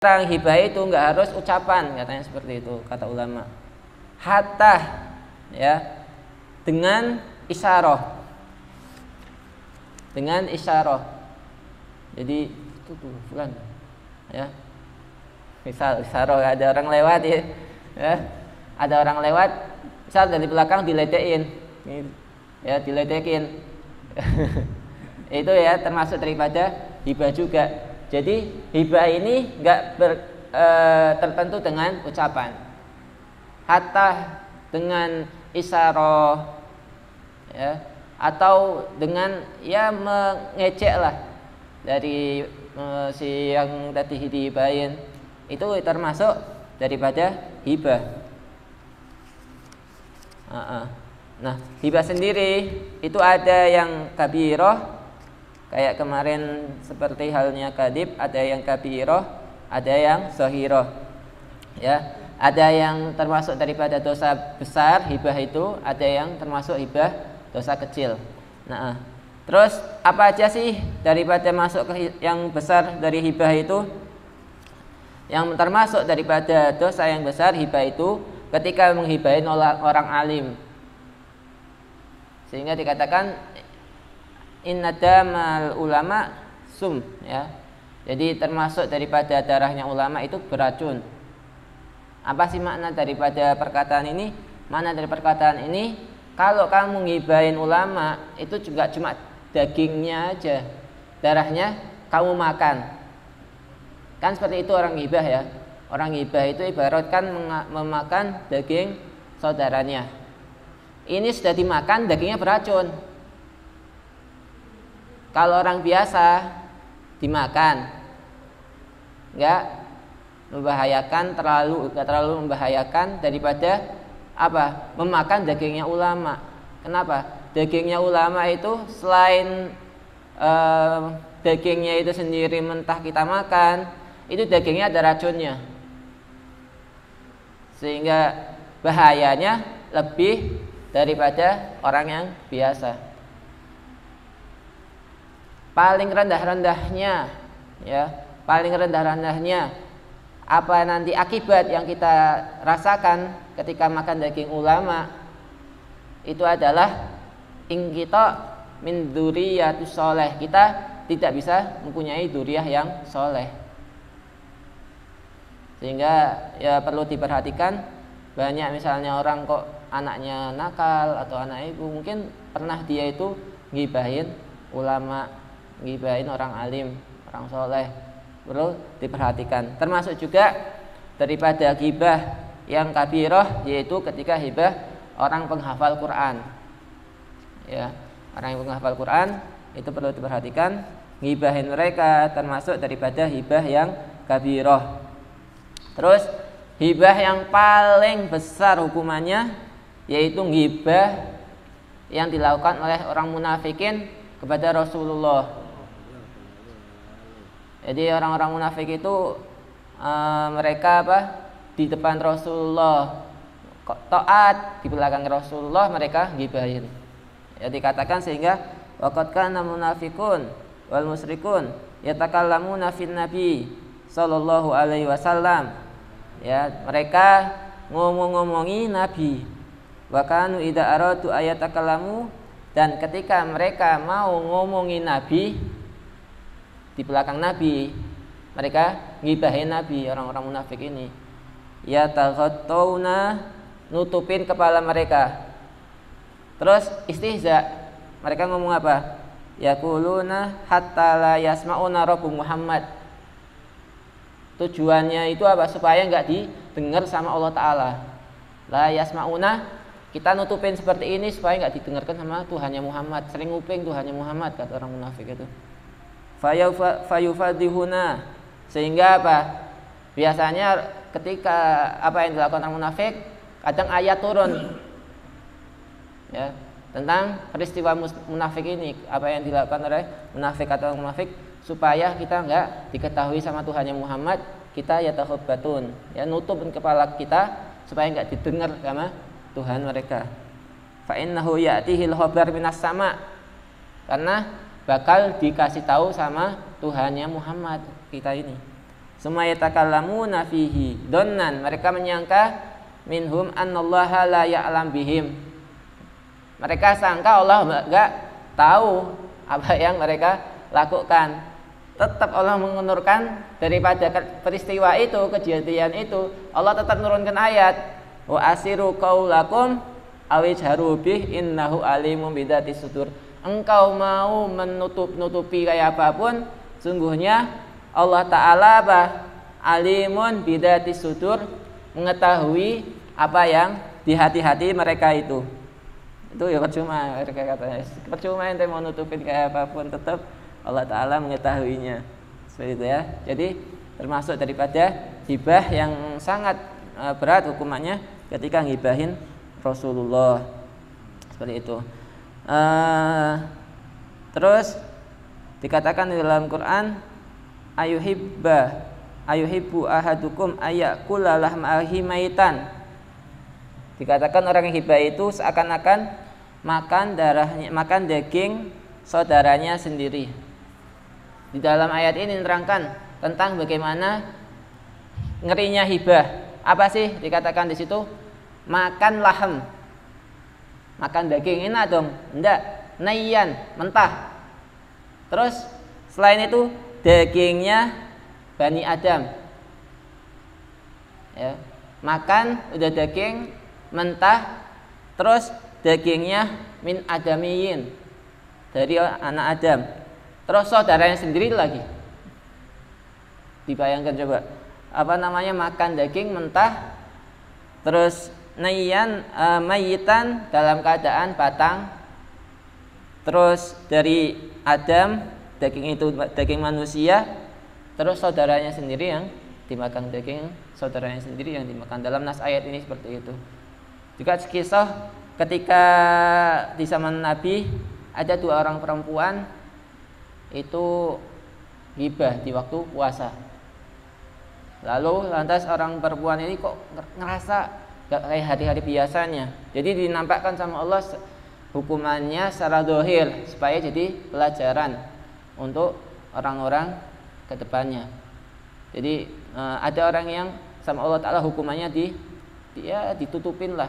Sekarang hibah itu nggak harus ucapan, katanya seperti itu kata ulama. Hatta ya dengan isyarah. Dengan isyarah. Jadi itu tuh bukan ya. Misal isyarah ada orang lewat ya. Ada orang lewat, misal dari belakang diledekin. Ya, diledekin. Itu ya termasuk daripada hibah juga. Jadi hibah ini enggak tertentu dengan ucapan. Hatta dengan isyarah ya, atau dengan ya mengejek lah dari si yang tadi dihibahin, itu termasuk daripada hibah. Nah, hibah sendiri itu ada yang kabirah, kayak kemarin seperti halnya kadib, ada yang kabirah, ada yang zahirah. Ya, ada yang termasuk daripada dosa besar hibah itu, ada yang termasuk hibah dosa kecil. Nah, terus apa aja sih daripada masuk ke yang besar dari hibah itu? Yang termasuk daripada dosa yang besar hibah itu ketika menghibahin orang alim. Sehingga dikatakan innadamal ulama sum ya. Jadi termasuk daripada darahnya ulama itu beracun. Apa sih makna daripada perkataan ini? Makna dari perkataan ini, kalau kamu ngibahin ulama itu juga cuma dagingnya aja, darahnya kamu makan. Kan seperti itu orang ghibah ya. Orang ghibah itu ibaratkan memakan daging saudaranya. Ini sudah dimakan, dagingnya beracun. Kalau orang biasa dimakan, enggak membahayakan, enggak terlalu membahayakan daripada apa? Memakan dagingnya ulama. Kenapa? Dagingnya ulama itu selain dagingnya itu sendiri mentah kita makan, itu dagingnya ada racunnya, sehingga bahayanya lebih daripada orang yang biasa. Paling rendah-rendahnya ya, paling rendah-rendahnya apa nanti akibat yang kita rasakan ketika makan daging ulama itu adalah ingkita min dzurriyyatus sholeh. Kita tidak bisa mempunyai dzurriyyah yang soleh. Sehingga ya perlu diperhatikan, banyak misalnya orang kok anaknya nakal atau anak ibu, mungkin pernah dia itu ngibahin ulama, ngibahin orang alim, orang soleh. Perlu diperhatikan. Termasuk juga daripada ghibah yang kabirah, yaitu ketika ghibah orang penghafal Quran. Ya, orang yang penghafal Quran itu perlu diperhatikan. Ngibahin mereka termasuk daripada ghibah yang kabirah. Terus ghibah yang paling besar hukumannya yaitu ghibah yang dilakukan oleh orang munafikin kepada Rasulullah. Jadi orang-orang munafik itu mereka apa? Di depan Rasulullah taat, di belakang Rasulullah mereka ghibahin. Ya dikatakan sehingga waqad kana munafiqun wal musyrikun yatakallamuna fin nabi sallallahu alaihi wasallam. Ya, mereka ngomong-ngomongi nabi. Wa kanu idza aradu ayatakallamu, dan ketika mereka mau ngomongin nabi di belakang nabi, mereka ngibahin nabi. Orang-orang munafik ini ya taghattawna, nutupin kepala mereka. Terus istihza, mereka ngomong apa? Yaquluna hatta la yasma'una rabbu Muhammad. Tujuannya itu apa? Supaya enggak didengar sama Allah Ta'ala. La yasma'una, kita nutupin seperti ini supaya enggak didengarkan sama Tuhannya Muhammad. Sering nguping Tuhannya Muhammad, kata orang munafik itu. Fayufadihuna, sehingga apa? Biasanya ketika apa yang dilakukan orang munafik, kadang ayat turun ya tentang peristiwa munafik ini, apa yang dilakukan oleh munafik atau munafik, supaya kita enggak diketahui sama Tuhannya Muhammad, kita ya takhabbatun, ya nutupin kepala kita supaya enggak didengar sama Tuhan mereka. Fa innahu ya'tihil khabar minas sama, karena bakal dikasih tahu sama Tuhannya Muhammad kita ini. Summa yatakallamuna fihi donnan, mereka menyangka minhum annallaha la ya'lam bihim. Mereka sangka Allah enggak tahu apa yang mereka lakukan. Tetap Allah mengundurkan daripada peristiwa itu, kejadian itu, Allah tetap menurunkan ayat, wa asiru qaulakum awijharu bih innahu alimun bidzati sudur. Engkau mau menutupi kayak apapun, sungguhnya Allah Ta'ala alimun bidzati sudur, mengetahui apa yang di hati-hati mereka itu ya percuma, mereka katanya percuma ente mau nutupin kayak apapun, tetap Allah Ta'ala mengetahuinya. Seperti itu ya. Jadi termasuk daripada ghibah yang sangat berat hukumannya ketika ngibahin Rasulullah. Seperti itu. Terus dikatakan di dalam Quran, ayuhibbu ahadukum ayakula lahma akhi maitan. Dikatakan orang yang hibah itu seakan-akan makan daging saudaranya sendiri. Di dalam ayat ini menerangkan tentang bagaimana ngerinya hibah. Apa sih dikatakan di situ? Makan lahem, makan daging, enak dong? Enggak, nayyan, mentah. Terus selain itu dagingnya Bani Adam, ya, makan udah daging mentah, terus dagingnya min adamiyin, dari anak Adam, terus saudaranya sendiri lagi. Dibayangkan coba, apa namanya, makan daging mentah, terus nayyan mayitan, dalam keadaan batang, terus dari Adam, daging itu daging manusia, terus saudaranya sendiri yang dimakan, daging saudaranya sendiri yang dimakan. Dalam nas ayat ini seperti itu. Juga kisah ketika di zaman Nabi ada 2 orang perempuan itu ghibah di waktu puasa. Lalu lantas orang perempuan ini kok ngerasa gak kayak hari-hari biasanya. Jadi dinampakkan sama Allah hukumannya secara zahir supaya jadi pelajaran untuk orang-orang ke depannya. Jadi ada orang yang sama Allah Ta'ala hukumannya ditutupin lah,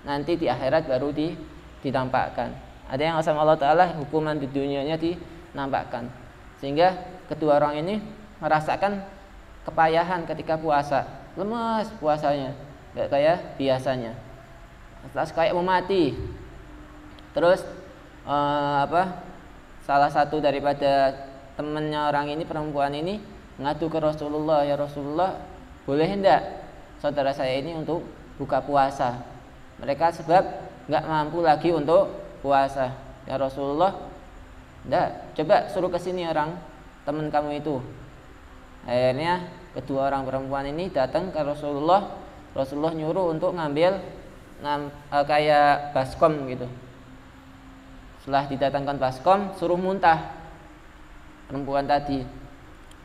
nanti di akhirat baru ditampakkan. Ada yang sama Allah Ta'ala hukuman di dunianya dinampakkan. Sehingga kedua orang ini merasakan kepayahan ketika puasa, lemas puasanya, gak kayak biasanya, kayak mau mati. Terus salah satu daripada temannya orang ini, perempuan ini, ngadu ke Rasulullah, ya Rasulullah, boleh enggak saudara saya ini untuk buka puasa? Mereka sebab nggak mampu lagi untuk puasa. Ya Rasulullah, enggak, coba suruh ke sini orang teman kamu itu. Akhirnya kedua orang perempuan ini datang ke Rasulullah. Rasulullah nyuruh untuk ngambil kayak baskom gitu. Setelah didatangkan baskom, suruh muntah perempuan tadi.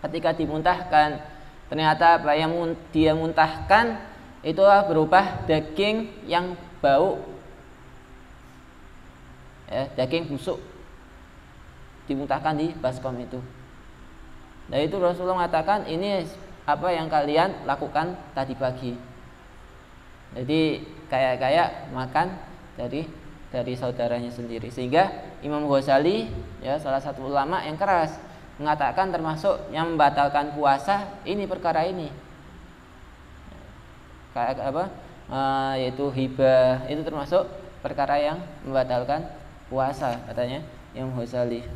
Ketika dimuntahkan, ternyata apa yang dia muntahkan itu berupa daging yang bau, ya, daging busuk dimuntahkan di baskom itu. Nah itu Rasulullah mengatakan, ini apa yang kalian lakukan tadi pagi. Jadi kayak makan dari saudaranya sendiri. Sehingga Imam Ghazali, ya, salah satu ulama yang keras, mengatakan termasuk yang membatalkan puasa ini perkara ini. Kayak apa? Yaitu hibah, itu termasuk perkara yang membatalkan puasa, katanya Imam Ghazali.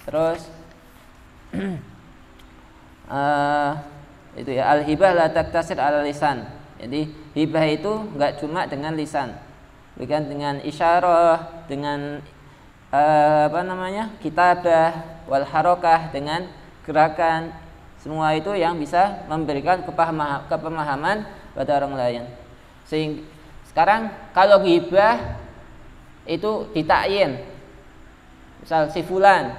Terus itu ya, al-hibah la taktasir ala lisan. Jadi hibah itu enggak cuma dengan lisan, bukan dengan isyarah, dengan kitabah, wal harokah, dengan gerakan. Semua itu yang bisa memberikan kepemahaman pada orang lain. Sehingga sekarang kalau ghibah itu ditakyin, misal si fulan,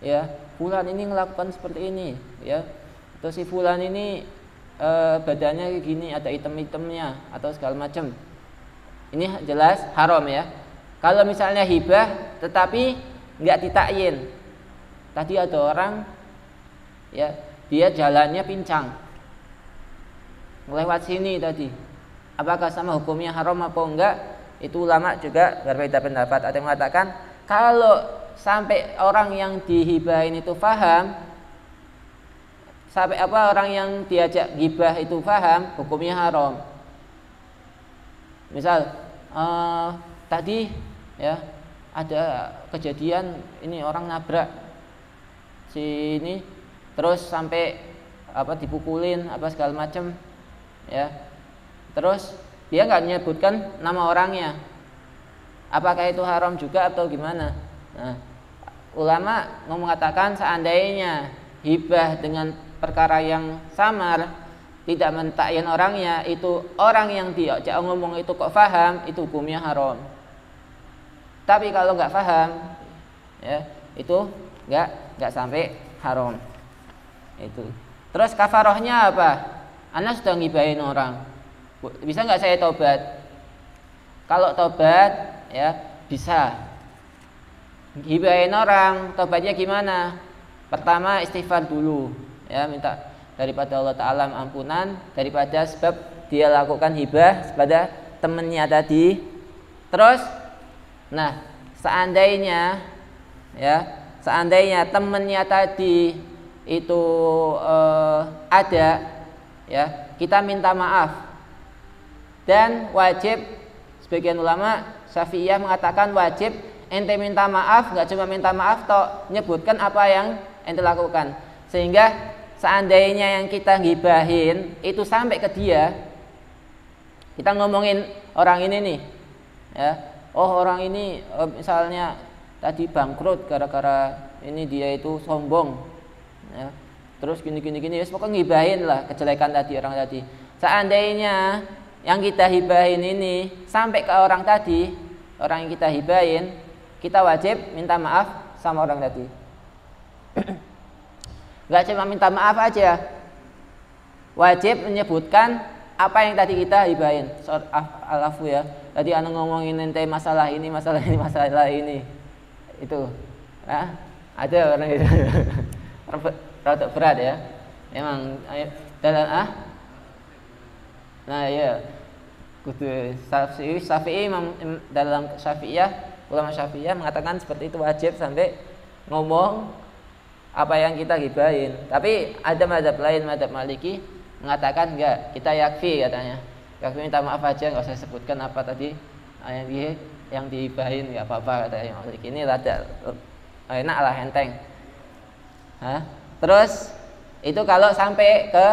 ya, fulan ini melakukan seperti ini, ya, atau si fulan ini badannya kayak gini, ada item-itemnya atau segala macam. Ini jelas haram, ya. Kalau misalnya hibah tetapi nggak ditakyin, tadi ada orang, ya, dia jalannya pincang lewat sini tadi, apakah sama hukumnya haram apa enggak? Itu ulama juga berbeda pendapat. Ada yang mengatakan kalau sampai orang yang dihibahin itu paham, sampai orang yang diajak gibah itu paham, hukumnya haram. Misal tadi ya ada kejadian ini orang nabrak sini terus sampai dipukulin segala macam ya, terus dia nggak menyebutkan nama orangnya, apakah itu haram juga atau gimana? Nah, ulama mengatakan seandainya hibah dengan perkara yang samar, tidak mentakyin orangnya, itu orang yang diajak ngomong itu kok paham, itu hukumnya haram. Tapi kalau nggak paham, ya itu nggak sampai haram. Itu. Terus kafarohnya apa? Anda sudah ngibahin orang, bisa nggak saya tobat? Kalau tobat, ya bisa. Gibahin orang, tobatnya gimana? Pertama istighfar dulu, ya minta daripada Allah Ta'ala ampunan daripada sebab dia lakukan hibah pada temannya tadi. Terus nah, seandainya temannya tadi itu ada, ya kita minta maaf, dan wajib, sebagian ulama Syafi'iyah mengatakan wajib ente minta maaf, nggak cuma minta maaf toh, nyebutkan apa yang ente lakukan, sehingga seandainya yang kita gibahin itu sampai ke dia, kita ngomongin orang ini nih, ya orang ini misalnya tadi bangkrut gara-gara ini dia itu sombong, ya terus gini, pokoknya ngibahin lah kejelekan tadi orang tadi. Seandainya yang kita hibahin ini sampai ke orang tadi, orang yang kita hibahin, kita wajib minta maaf sama orang tadi. Gak cuma minta maaf aja, wajib menyebutkan apa yang tadi kita hibahin. Alafu ya, tadi anu ngomongin ente masalah ini, itu, nah, ada orang itu. Rada berat ya, emang dalam nah ya, kudu Syafi'i dalam Syafi'iyah, ulama Syafi'iyah mengatakan seperti itu, wajib sampai ngomong apa yang kita gibahin. Tapi ada mazhab lain, mazhab Maliki mengatakan enggak, kita yakfi katanya. Yakfi minta maaf aja, enggak usah sebutkan apa tadi yang digibahin, enggak apa-apa katanya Maliki. Ini rada enak lah, enteng. Terus itu kalau sampai ke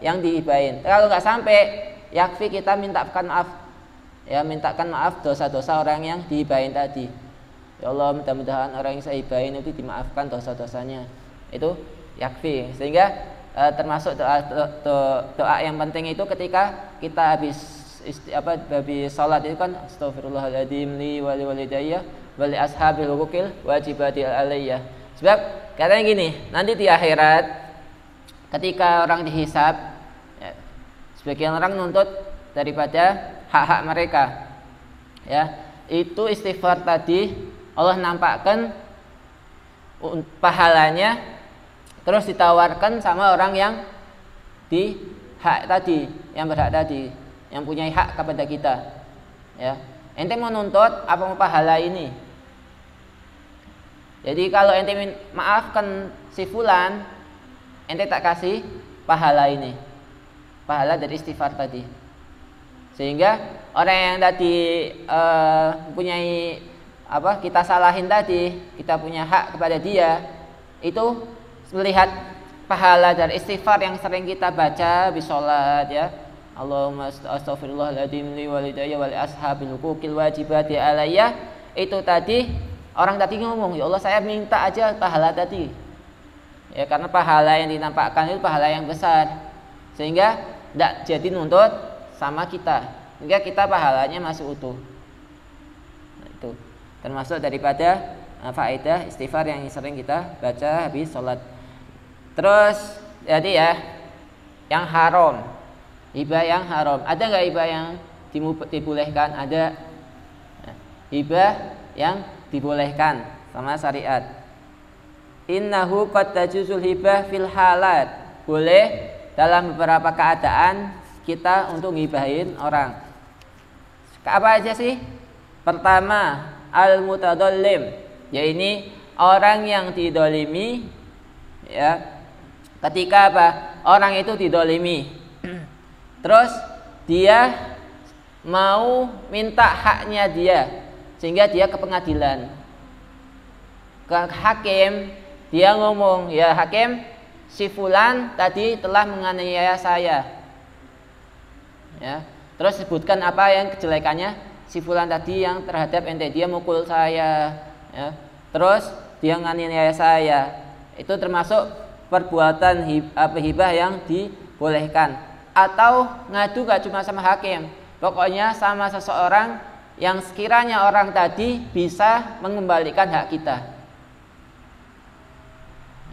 yang digibahin. Kalau enggak sampai, yakfi kita mintakan maaf. Ya, mintakan maaf dosa-dosa orang yang digibahin tadi. Ya Allah, mudah-mudahan orang yang saya gibahin itu dimaafkan dosa-dosanya. Itu yakfi. Sehingga termasuk doa yang penting itu ketika kita habis salat itu kan, astagfirullahaladzim li wali walidayya wali ashabil hukukil wajibati alayya. Sebab katanya gini, nanti di akhirat ketika orang dihisab, ya, sebagian orang nuntut daripada hak-hak mereka, ya itu istighfar tadi Allah nampakkan pahalanya, terus ditawarkan sama orang yang di hak tadi, yang berhak tadi, yang punya hak kepada kita, ya ente mau nuntut apa mau pahala ini? Jadi kalau ente maafkan si fulan, ente tak kasih pahala ini, pahala dari istighfar tadi. Sehingga orang yang tadi mempunyai kita salahin tadi, kita punya hak kepada dia, itu melihat pahala dari istighfar yang sering kita baca di sholat, ya Allahumma astaghfirullahaladzim li walidayya wali ashabil hukukil wajibati alayya. Itu tadi orang tadi ngomong, ya Allah saya minta aja pahala tadi, ya karena pahala yang dinampakkan itu pahala yang besar, sehingga tidak jadi nuntut sama kita, sehingga kita pahalanya masih utuh. Nah, itu termasuk daripada faedah istighfar yang sering kita baca habis sholat. Terus jadi ya, yang haram, hibah yang haram, ada nggak hibah yang dibolehkan? Ada. Nah, hibah yang dibolehkan sama syariat. Innahu qad tajuzul hibah fil halat. boleh dalam beberapa keadaan kita untuk ngibahin orang. Apa aja sih? Pertama, al-mutadallim, yaitu orang yang didolimi, ya. Ketika apa? Orang itu didolimi, terus dia mau minta haknya dia, sehingga dia ke pengadilan, ke hakim, dia ngomong, ya hakim, si fulan tadi telah menganiaya saya, ya. Terus sebutkan apa yang kejelekannya si fulan tadi yang terhadap ente, dia mukul saya, ya. Terus dia menganiaya saya, itu termasuk perbuatan hibah yang dibolehkan. Atau ngadu gak cuma sama hakim, pokoknya sama seseorang yang sekiranya orang tadi bisa mengembalikan hak kita,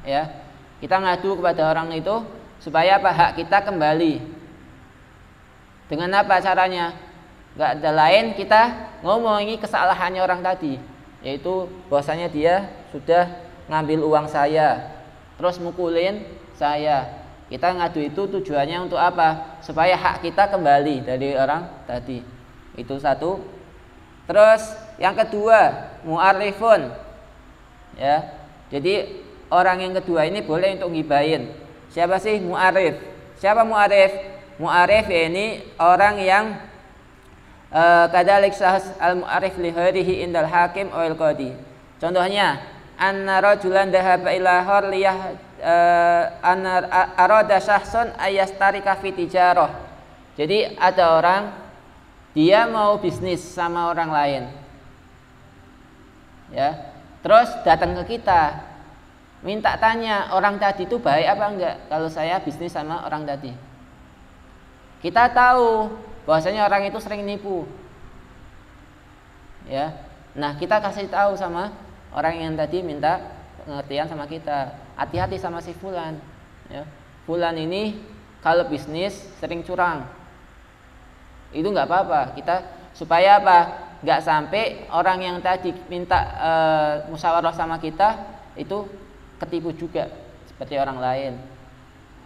ya. Kita ngadu kepada orang itu supaya apa? Hak kita kembali. Dengan apa caranya? Gak ada lain, kita ngomongi kesalahannya orang tadi, yaitu bahwasanya dia sudah ngambil uang saya, terus mukulin saya. Kita ngadu itu tujuannya untuk apa? Supaya hak kita kembali dari orang tadi. Itu satu. Terus yang kedua, mu'arifun, ya. Jadi orang yang kedua ini boleh untuk ngibahin. Siapa sih mu'arif? Siapa mu'arif? Mu'arif ini orang yang kadalik sahas al-mu'arif li ghairihi indal hakim awil qadi. Contohnya, anna rajulan dhahaba ila harliyah anna arada syahsun ayastarika fi tijarah. Jadi ada orang, dia mau bisnis sama orang lain, ya. Terus datang ke kita, minta tanya orang tadi itu baik apa enggak kalau saya bisnis sama orang tadi. Kita tahu bahwasanya orang itu sering nipu, ya. Nah, kita kasih tahu sama orang yang tadi minta pengertian sama kita, hati-hati sama si fulan, ya. Fulan ini kalau bisnis sering curang. Itu nggak apa-apa. Kita supaya apa? Nggak sampai orang yang tadi minta musyawarah sama kita itu ketipu juga seperti orang lain.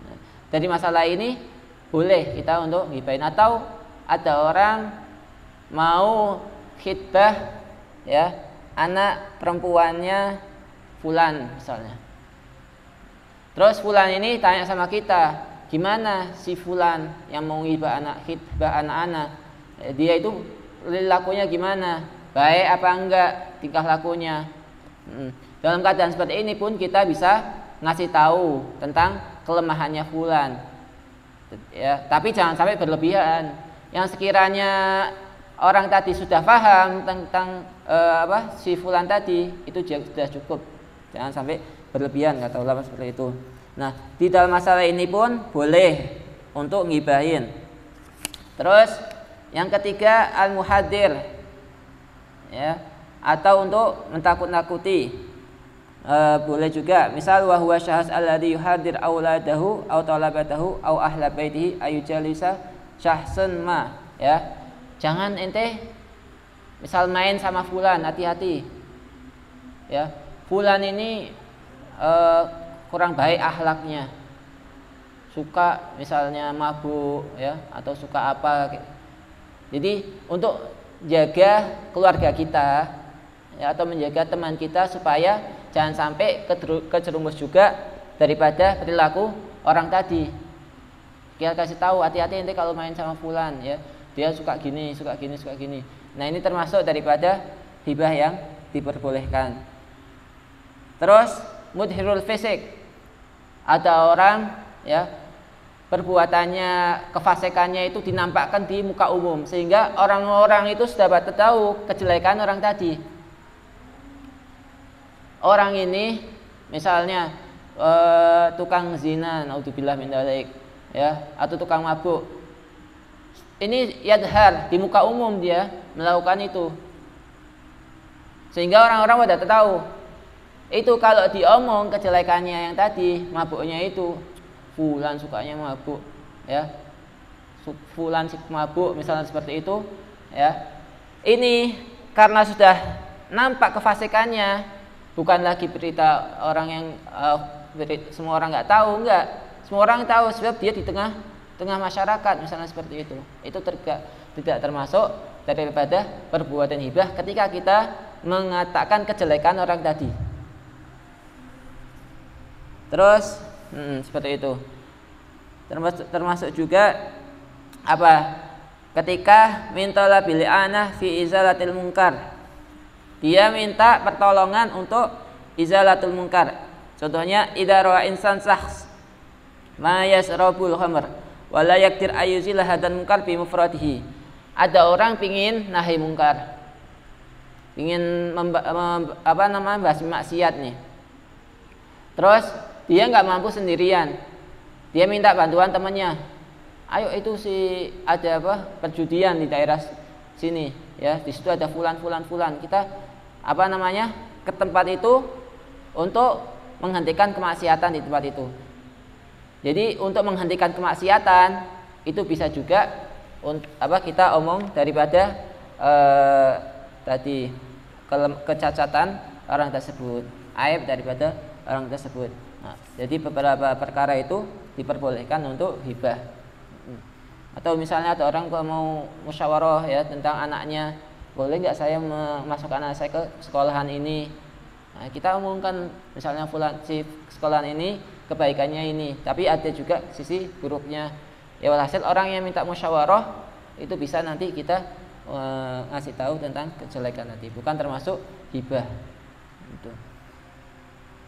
Nah, dari masalah ini boleh kita untuk ngibahin. Atau ada orang mau khitbah, ya, anak perempuannya fulan misalnya. Terus fulan ini tanya sama kita, gimana si fulan yang mau ngibah anak, khitbah anak-anak, dia itu lakunya gimana, baik apa enggak tingkah lakunya. Dalam keadaan seperti ini pun kita bisa ngasih tahu tentang kelemahannya fulan, ya. Tapi jangan sampai berlebihan. Yang sekiranya orang tadi sudah paham tentang si fulan tadi, itu sudah cukup. Jangan sampai berlebihan, kata ulama seperti itu. Nah, di dalam masalah ini pun boleh untuk ngibahin. Terus yang ketiga, al-muhadir, ya, atau untuk mentakut-nakuti. Boleh juga, misal wa huwa syahs alladhi yuhadir auladahu aw talabatahu aw ahla baitihi ayujalisa syahsun ma, ya. Jangan ente misal main sama fulan, hati-hati, ya. Fulan ini kurang baik akhlaknya, suka misalnya mabuk, ya, atau suka apa. Jadi untuk jaga keluarga kita, ya, atau menjaga teman kita supaya jangan sampai kejerumus juga daripada perilaku orang tadi. Kita kasih tahu, hati-hati nanti kalau main sama fulan, ya, dia suka gini, suka gini, suka gini. Nah, ini termasuk daripada hibah yang diperbolehkan. Terus mudhirul fisik, ada orang, ya, perbuatannya, kefasikannya itu dinampakkan di muka umum, sehingga orang-orang itu sudah dapat tahu kejelekan orang tadi. Orang ini misalnya tukang zina, naudzubillah min dzalik, ya, atau tukang mabuk. Ini yadhar, di muka umum dia melakukan itu, sehingga orang-orang pada tahu. Itu kalau diomong kejelekannya yang tadi, mabuknya itu, fulan sukanya mabuk, ya, fulan si mabuk misalnya seperti itu, ya. Ini karena sudah nampak kefasikannya, bukan lagi berita orang yang semua orang nggak tahu, enggak. Semua orang tahu sebab dia di tengah masyarakat misalnya seperti itu. Itu tidak termasuk daripada perbuatan hibah ketika kita mengatakan kejelekan orang tadi. Terus seperti itu. Termasuk juga apa? Ketika minta bil i'anah fi izalatil munkar. Dia minta pertolongan untuk izalatul munkar. Contohnya idza ra'a insan sahs ma yasrabul khamr wa la yaqdir ayyuzil hadan munkar bi mufradihi. Ada orang pingin nahi munkar. Pingin bahas maksiat nih. Terus dia nggak mampu sendirian. Dia minta bantuan temannya. Ayo itu ada perjudian di daerah sini ya, di situ ada fulan. Kita ke tempat itu untuk menghentikan kemaksiatan di tempat itu. Jadi untuk menghentikan kemaksiatan itu bisa juga kita omong daripada tadi kecacatan orang tersebut, aib daripada orang tersebut. Nah, jadi beberapa perkara itu diperbolehkan untuk hibah. Atau misalnya ada orang kalau mau musyawarah ya tentang anaknya, boleh nggak saya memasukkan anak saya ke sekolahan ini? Nah, kita omongkan misalnya si sekolahan ini kebaikannya ini, tapi ada juga sisi buruknya. Ya walhasil orang yang minta musyawarah itu bisa nanti kita ngasih tahu tentang kejelekan nanti, bukan termasuk hibah. Gitu.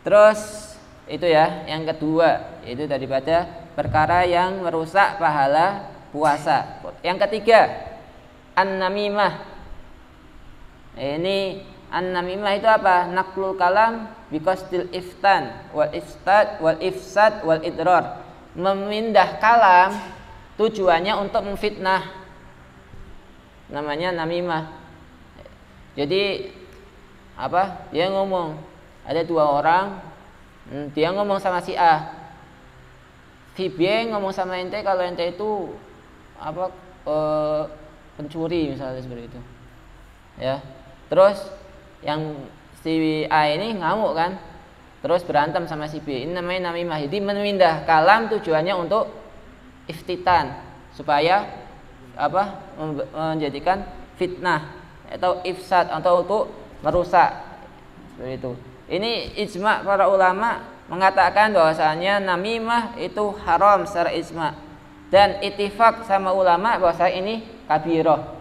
Terus itu ya, yang kedua itu daripada perkara yang merusak pahala puasa. Yang ketiga, an-namimah. Ini an-namimah itu apa? Naqlul kalam biqasdil iftan wal ifsad wal idrar. Memindah kalam tujuannya untuk memfitnah. Namanya namimah. Jadi dia ngomong, ada dua orang, dia ngomong sama si A. Si B ngomong sama ente kalau ente itu pencuri misalnya seperti itu. Ya. Terus yang si A ini ngamuk kan, terus berantem sama si B. Ini namanya namimah. Jadi memindah kalam tujuannya untuk iftitan, supaya menjadikan fitnah atau ifsad atau untuk merusak seperti itu. Ini ijma' para ulama mengatakan bahwasanya namimah itu haram secara ijma', dan ittifaq sama ulama bahwasanya ini kabirah.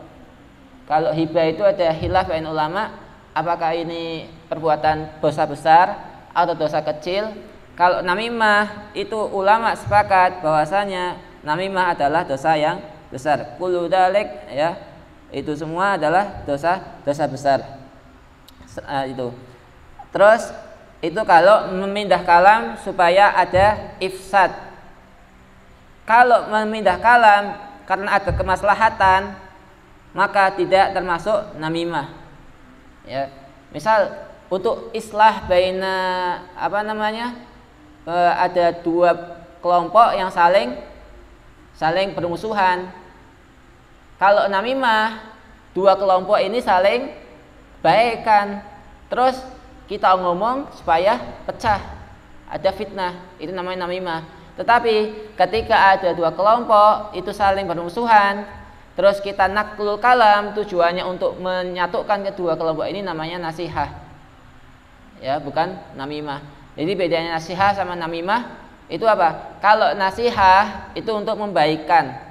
Kalau hibah itu ada khilaf bain ulama, apakah ini perbuatan dosa besar atau dosa kecil. Kalau namimah itu ulama sepakat bahwasanya namimah adalah dosa yang besar. Kullu dzalik ya, itu semua adalah dosa besar. Itu. Terus itu kalau memindah kalam supaya ada ifsad. Kalau memindah kalam karena ada kemaslahatan, maka tidak termasuk namimah. Ya. Misal untuk islah baina ada dua kelompok yang saling bermusuhan. Kalau namimah, dua kelompok ini saling baikan. Terus kita ngomong supaya pecah, ada fitnah, itu namanya namimah. Tetapi ketika ada dua kelompok itu saling bermusuhan, terus kita naqlul kalam tujuannya untuk menyatukan kedua kelompok ini, namanya nasihah. Ya, bukan namimah. Jadi bedanya nasihah sama namimah itu apa? Kalau nasihah itu untuk membaikkan,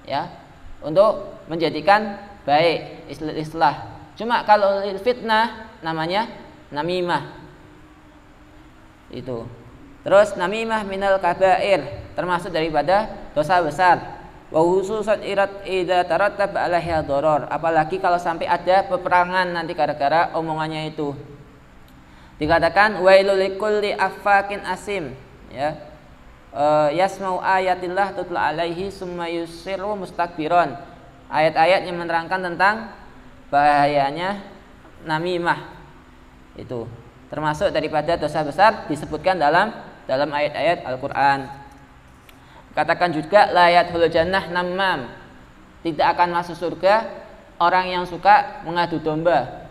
ya, untuk menjadikan baik, islah. Cuma kalau fitnah namanya namimah. Itu. Terus namimah minal kabair, termasuk daripada dosa besar. Wa khususan idza tarattab 'alaiha dharar, apalagi kalau sampai ada peperangan nanti gara-gara omongannya itu. Dikatakan wailul likulli affakin asim, ya. Yasma'u ayatillah tutla alaihi summa yusiru mustakbiron. Ayat-ayat yang menerangkan tentang bahayanya namimah. Itu termasuk daripada dosa besar disebutkan dalam ayat-ayat Al-Qur'an. Katakan juga layat hul jannah namam, tidak akan masuk surga orang yang suka mengadu domba.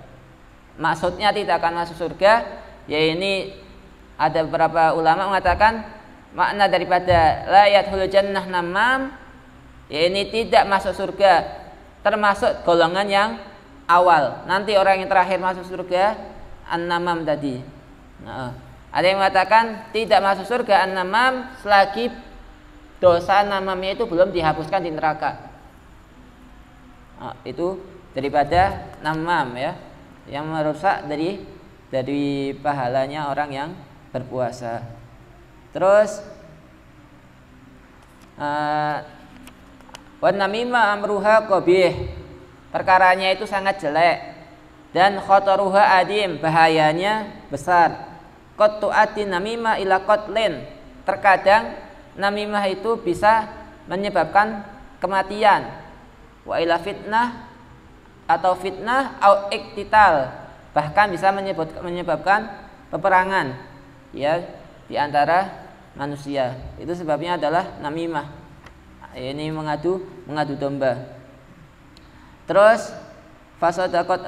Maksudnya tidak akan masuk surga, ya ini ada beberapa ulama mengatakan makna daripada la yadkhulul jannah namam, ya ini tidak masuk surga, termasuk golongan yang awal. Nanti orang yang terakhir masuk surga an-namam tadi. Nah, ada yang mengatakan tidak masuk surga an-namam selagi dosa namamnya itu belum dihapuskan di neraka. Nah, itu daripada namam ya, yang merusak dari pahalanya orang yang berpuasa. Terus wan namimah amruha qabih, perkaranya itu sangat jelek, dan khataruha adim, bahayanya besar. Qad tu'ati namimah ila qatlin, terkadang namimah itu bisa menyebabkan kematian. Wa ila fitnah, atau fitnah au iktital, bahkan bisa menyebabkan peperangan ya di antara manusia. Itu sebabnya adalah namimah. Ini mengadu domba. Terus fasadaqat,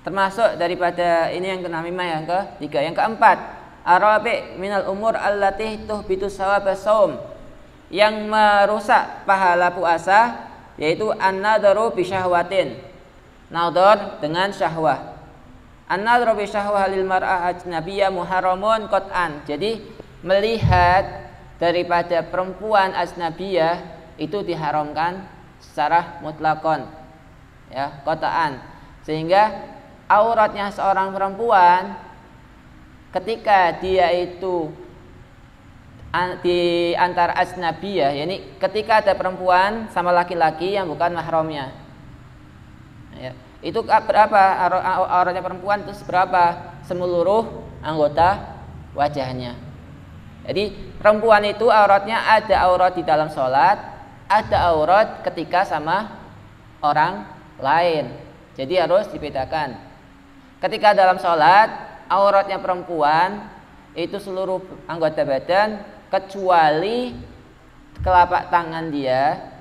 termasuk daripada ini yang namimah yang ketiga. Yang keempat, arabi minal umur allati tuhbitu sawaba saum, yang merusak pahala puasa, yaitu an-nadharu bi syahwatin, nadhar dengan syahwah. An-nadharu bi syahwah lil mar'ah ajnabiyyah muharramun qat'an. Jadi melihat daripada perempuan ajnabiyah itu diharamkan secara mutlakon ya, qat'an. Sehingga auratnya seorang perempuan ketika dia itu di antara ajnabiyah, yakni ketika ada perempuan sama laki-laki yang bukan mahramnya ya, itu berapa auratnya perempuan, itu berapa seluruh anggota wajahnya. Jadi perempuan itu auratnya ada aurat di dalam sholat, ada aurat ketika sama orang lain. Jadi harus dibedakan. Ketika dalam sholat, auratnya perempuan itu seluruh anggota badan kecuali telapak tangan dia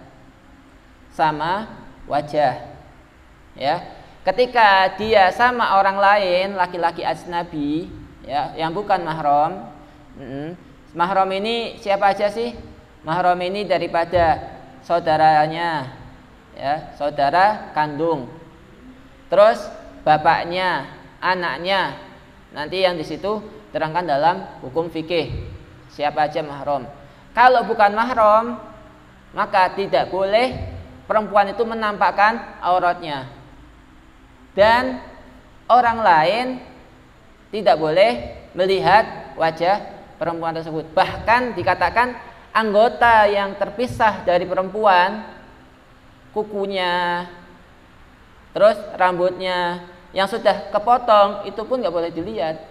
sama wajah ya. Ketika dia sama orang lain, laki-laki ajnabi ya, yang bukan mahram. Mahram ini siapa aja sih? Mahram ini daripada saudaranya ya, saudara kandung, terus bapaknya, anaknya. Nanti yang di situ terangkan dalam hukum fikih siapa aja mahram. Kalau bukan mahram, maka tidak boleh perempuan itu menampakkan auratnya, dan orang lain tidak boleh melihat wajah perempuan tersebut. Bahkan dikatakan anggota yang terpisah dari perempuan, kukunya, terus rambutnya yang sudah kepotong, itu pun nggak boleh dilihat.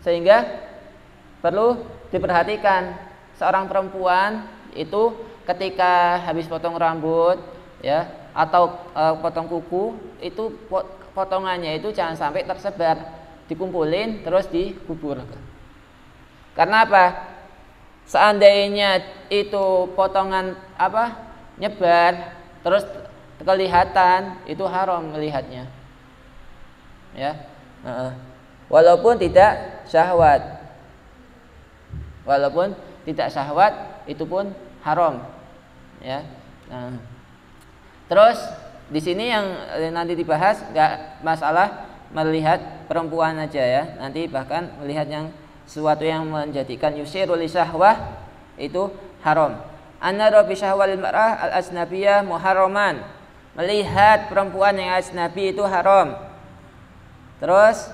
Sehingga perlu diperhatikan, seorang perempuan itu ketika habis potong rambut ya, atau potong kuku, itu potongannya itu jangan sampai tersebar, dikumpulin terus dikubur. Karena apa? Seandainya itu potongan nyebar terus kelihatan, itu haram melihatnya ya. Walaupun tidak syahwat, itu pun haram ya. Terus di sini yang nanti dibahas nggak masalah melihat perempuan aja ya, nanti bahkan melihat yang sesuatu yang menjadikan yusiru li syahwah itu haram. An-nadharu bi syahwatil mar'ah al-ajnabiyyah muharraman, melihat perempuan yang ajnabi itu haram. Terus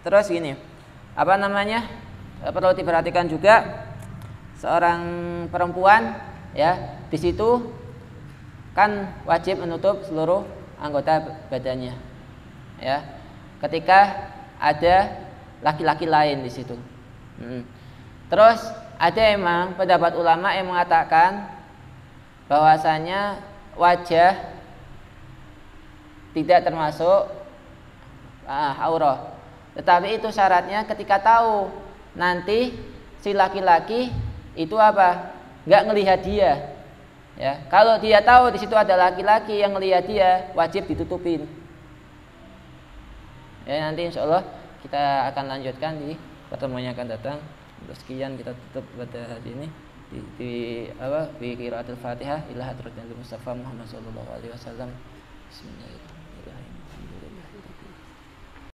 terus gini, perlu diperhatikan juga, seorang perempuan ya, di situ kan wajib menutup seluruh anggota badannya ya, ketika ada laki-laki lain di situ. Terus ada emang pendapat ulama yang mengatakan bahwasanya wajah tidak termasuk aurah, tetapi itu syaratnya ketika tahu nanti si laki-laki itu nggak ngelihat dia ya. Kalau dia tahu di situ ada laki-laki yang ngelihat dia, wajib ditutupin ya. Nanti insya Allah kita akan lanjutkan di pertemuan yang akan datang. Sekian kita tutup pada hari ini di qiraatul Fatihah ila hadratil Mustafa Muhammad sallallahu alaihi wasallam. Bismillahirrahmanirrahim.